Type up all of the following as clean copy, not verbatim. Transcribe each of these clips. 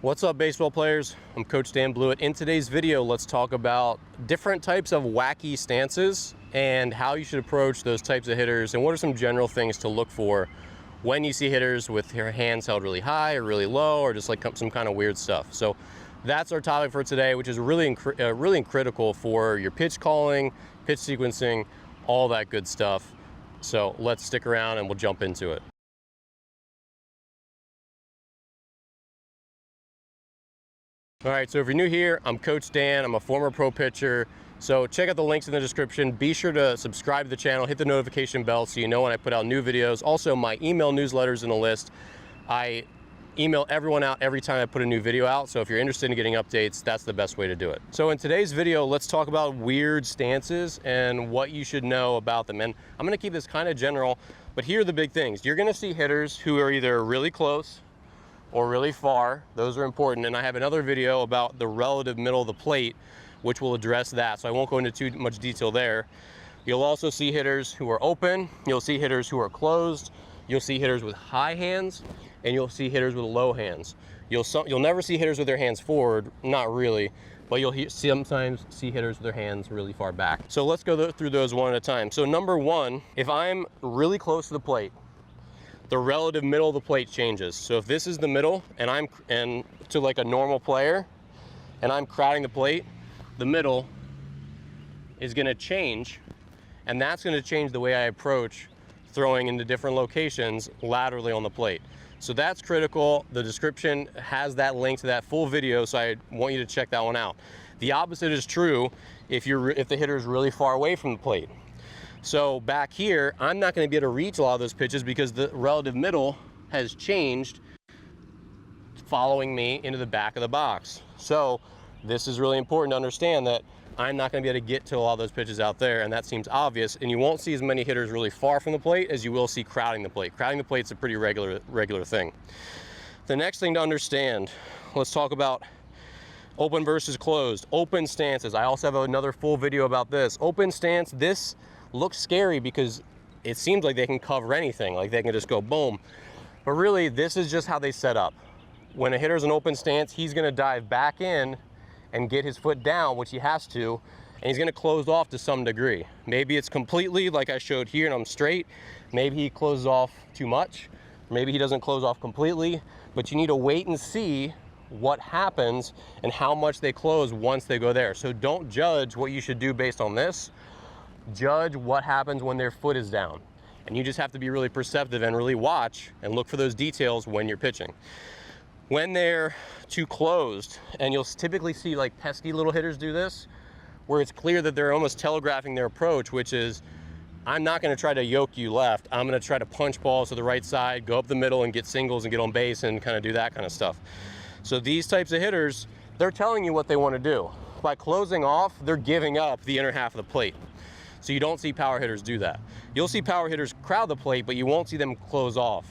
What's up, baseball players? I'm Coach Dan Blewett. In today's video, let's talk about different types of wacky stances and how you should approach those types of hitters and what are some general things to look for when you see hitters with their hands held really high or really low or just like some kind of weird stuff. So that's our topic for today, which is really critical for your pitch calling, pitch sequencing, all that good stuff. So let's stick around and we'll jump into it. All right, so if you're new here, I'm Coach Dan. I'm a former pro pitcher. So check out the links in the description. Be sure to subscribe to the channel, hit the notification bell so you know when I put out new videos. Also, my email newsletter's in the list. I email everyone out every time I put a new video out. So if you're interested in getting updates, that's the best way to do it. So in today's video, let's talk about weird stances and what you should know about them. And I'm gonna keep this kind of general, but here are the big things. You're gonna see hitters who are either really close or really far. Those are important, and I have another video about the relative middle of the plate which will address that, so I won't go into too much detail there. You'll also see hitters who are open, you'll see hitters who are closed, you'll see hitters with high hands, and you'll see hitters with low hands. You'll never see hitters with their hands forward, not really, but you'll sometimes see hitters with their hands really far back. So let's go through those one at a time. So number one, if I'm really close to the plate, the relative middle of the plate changes. So if this is the middle and to like a normal player and I'm crowding the plate, the middle is gonna change, and that's gonna change the way I approach throwing into different locations laterally on the plate. So that's critical. The description has that link to that full video, so I want you to check that one out. The opposite is true if the hitter is really far away from the plate. So back here, I'm not going to be able to reach a lot of those pitches because the relative middle has changed following me into the back of the box. So this is really important to understand that I'm not going to be able to get to a lot of those pitches out there, and that seems obvious, and you won't see as many hitters really far from the plate as you will see crowding the plate. Crowding the plate is a pretty regular thing. The next thing to understand, let's talk about open versus closed. Open stances. I also have another full video about this. Open stance, this looks scary because it seems like they can cover anything, like they can just go boom. But really, this is just how they set up. When a hitter's in open stance, he's gonna dive back in and get his foot down, which he has to, and he's gonna close off to some degree. Maybe it's completely like I showed here and I'm straight. Maybe he closes off too much. Maybe he doesn't close off completely, but you need to wait and see what happens and how much they close once they go there. So don't judge what you should do based on this. Judge what happens when their foot is down. And you just have to be really perceptive and really watch and look for those details when you're pitching. When they're too closed, and you'll typically see like pesky little hitters do this, where it's clear that they're almost telegraphing their approach, which is, I'm not gonna try to yoke you left, I'm gonna try to punch balls to the right side, go up the middle and get singles and get on base and kind of do that kind of stuff. So these types of hitters, they're telling you what they wanna do. By closing off, they're giving up the inner half of the plate. So you don't see power hitters do that. You'll see power hitters crowd the plate, but you won't see them close off.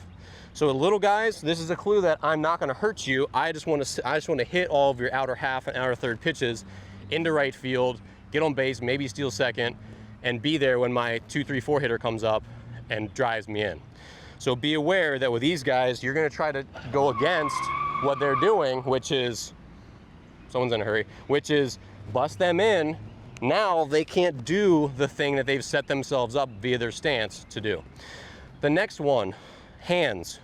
So little guys, this is a clue that I'm not gonna hurt you. I just wanna hit all of your outer half and outer third pitches into right field, get on base, maybe steal second, and be there when my 2, 3, 4 hitter comes up and drives me in. So be aware that with these guys, you're gonna try to go against what they're doing, which is, someone's in a hurry, which is bust them in. Now they can't do the thing that they've set themselves up via their stance to do. The next one, hands.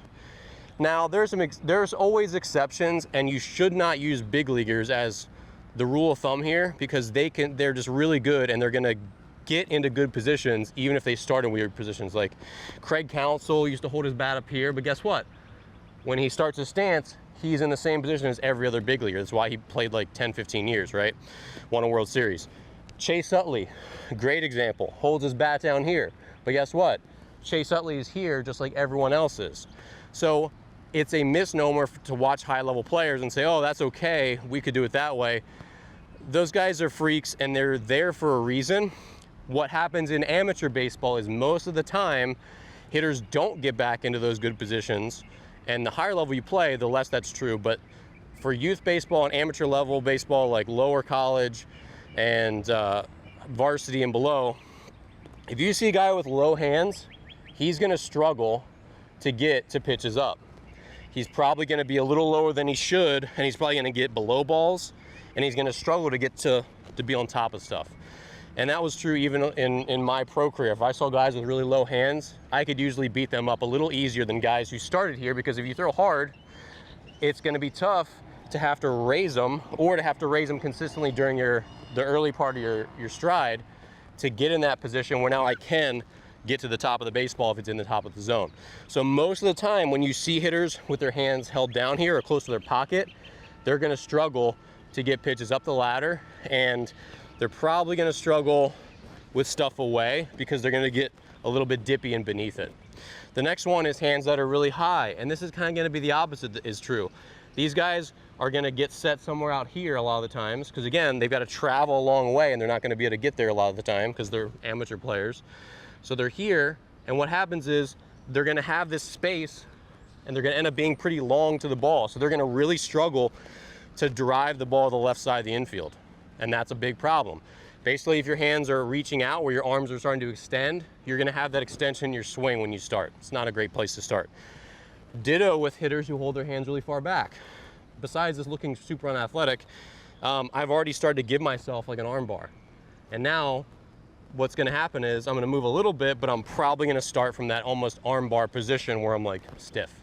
Now there's always exceptions, and you should not use big leaguers as the rule of thumb here, because they're just really good and they're gonna get into good positions even if they start in weird positions. Like Craig Counsell used to hold his bat up here, but guess what? When he starts his stance, he's in the same position as every other big leaguer. That's why he played like 10, 15 years, right? Won a World Series. Chase Utley, great example, holds his bat down here. But guess what? Chase Utley is here just like everyone else is. So it's a misnomer to watch high-level players and say, oh, that's okay, we could do it that way. Those guys are freaks and they're there for a reason. What happens in amateur baseball is most of the time, hitters don't get back into those good positions. And the higher level you play, the less that's true. But for youth baseball and amateur level baseball, like lower college, and varsity and below, if you see a guy with low hands, he's gonna struggle to get to pitches up. he's probably going to be a little lower than he should, and he's probably going to get below balls, and he's going to struggle to get to be on top of stuff. And that was true even in my pro career. If I saw guys with really low hands, I could usually beat them up a little easier than guys who started here, because if you throw hard, it's going to be tough to have to raise them, or to have to raise them consistently during the early part of your stride to get in that position where now I can get to the top of the baseball if it's in the top of the zone. So most of the time when you see hitters with their hands held down here or close to their pocket, they're going to struggle to get pitches up the ladder, and they're probably going to struggle with stuff away because they're going to get a little bit dippy and beneath it. The next one is hands that are really high, and this is kind of going to be the opposite that is true. These guys are going to get set somewhere out here a lot of the times, because again, they've got to travel a long way and they're not going to be able to get there a lot of the time because they're amateur players. So they're here, and what happens is they're going to have this space and they're going to end up being pretty long to the ball. So they're going to really struggle to drive the ball to the left side of the infield. And that's a big problem. Basically, if your hands are reaching out where your arms are starting to extend, you're going to have that extension in your swing when you start. It's not a great place to start. Ditto with hitters who hold their hands really far back. Besides this looking super unathletic, I've already started to give myself like an arm bar. And now what's going to happen is I'm going to move a little bit, but I'm probably going to start from that almost arm bar position where I'm like stiff.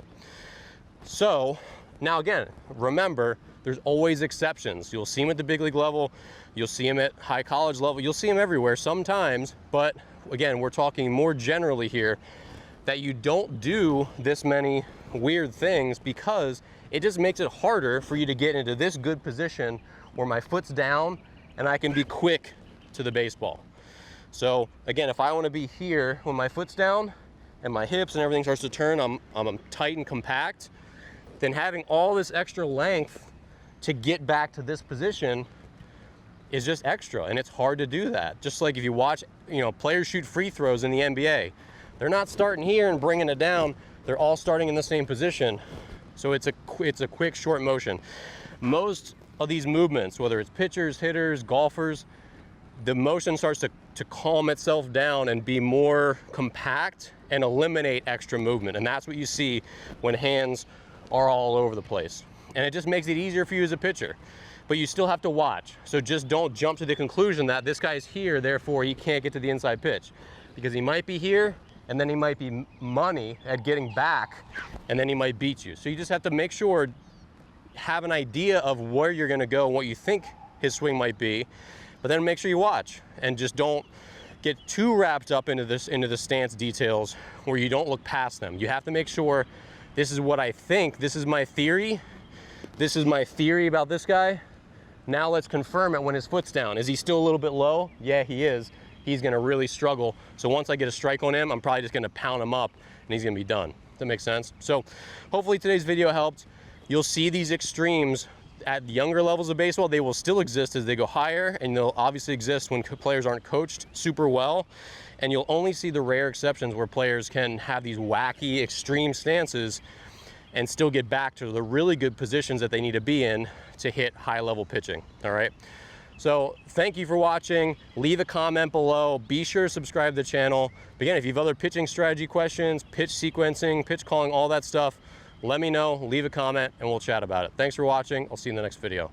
So now again, remember, there's always exceptions. You'll see them at the big league level, you'll see them at high college level, you'll see them everywhere sometimes, but again, we're talking more generally here that you don't do this many weird things, because it just makes it harder for you to get into this good position where my foot's down and I can be quick to the baseball. So again, if I want to be here when my foot's down and my hips and everything starts to turn, I'm tight and compact, then having all this extra length to get back to this position is just extra, and it's hard to do that. Just like if you watch, players shoot free throws in the NBA, they're not starting here and bringing it down, they're all starting in the same position. So it's a quick, short motion. Most of these movements, whether it's pitchers, hitters, golfers, the motion starts to calm itself down and be more compact and eliminate extra movement. And that's what you see when hands are all over the place. And it just makes it easier for you as a pitcher. But you still have to watch. So just don't jump to the conclusion that this guy's here, therefore he can't get to the inside pitch. Because he might be here, and then he might be money at getting back, and then he might beat you. So you just have to make sure, have an idea of where you're gonna go and what you think his swing might be, but then make sure you watch and just don't get too wrapped up into the stance details where you don't look past them. You have to make sure, this is what I think, this is my theory about this guy. Now let's confirm it when his foot's down. Is he still a little bit low? Yeah, he is. He's gonna really struggle. So once I get a strike on him, I'm probably just gonna pound him up and he's gonna be done. Does that make sense? So hopefully today's video helped. You'll see these extremes at younger levels of baseball. They will still exist as they go higher, and they'll obviously exist when players aren't coached super well. And you'll only see the rare exceptions where players can have these wacky extreme stances and still get back to the really good positions that they need to be in to hit high level pitching. All right. So thank you for watching. Leave a comment below. Be sure to subscribe to the channel. But again, if you have other pitching strategy questions, pitch sequencing, pitch calling, all that stuff, let me know, leave a comment, and we'll chat about it. Thanks for watching. I'll see you in the next video.